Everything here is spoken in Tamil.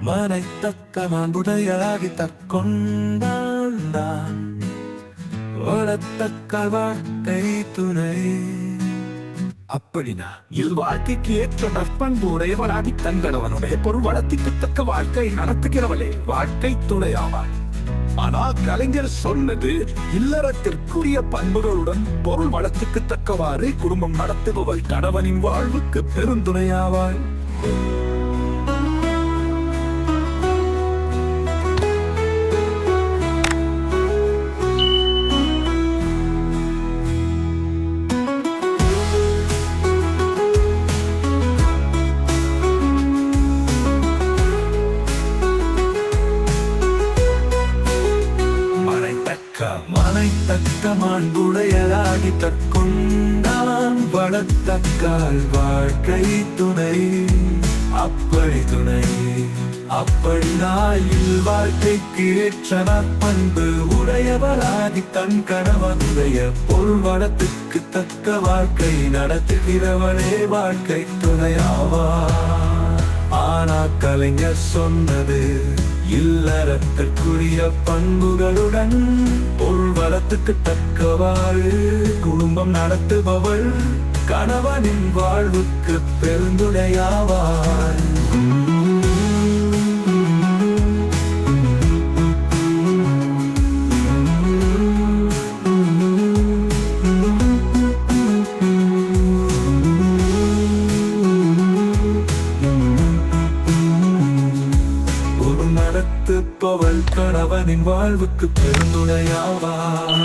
மனைத்தக்க மாண்புடையாகி தற்கொண்டான் வளத்தக்க வாழ்க்கை துணை. அப்படினா இல்வாழ்க்கைக்கு ஏற்ற நற்பண்பு உடையவளாகி தங்கடவனுடைய பொருள் வளத்திற்கு தக்க வாழ்க்கை நடத்துகிறவளே வாழ்க்கை துணையாவாள். ஆனால் கலைஞர் சொன்னது இல்லறத்திற்குரிய பண்புகளுடன் பொருள் வளத்துக்கு தக்கவாறு குடும்பம் நடத்துபவள் கணவனின் வாழ்வுக்கு பெருந்துணையாவாள். மனைத்தக்க மாண்புடையலாகி தற்கொண்டான் வளத்தக்கால் வாழ்க்கை துணை. அப்படி துணை அப்படி நாளில் வாழ்க்கைக்கு ஏற்ற நற்பண்பு உடையவளாகி தன் கணவனுடைய பொருள் வளத்துக்கு தக்க வாழ்க்கை நடத்துகிறவளே வாழ்க்கை துணையாவார். ஆனா கலைஞர் சொன்னது இல்லறத்திற்குரிய பண்புகளுடன் பொருள் வளத்துக்கு தக்கவாறு குடும்பம் நடத்துபவள் கணவனின் வாழ்வுக்கு பெருந்துணையாவாள். நடத்துபவள் கணவனின் வாழ்வுக்கு பெருந்துணையாவாள்.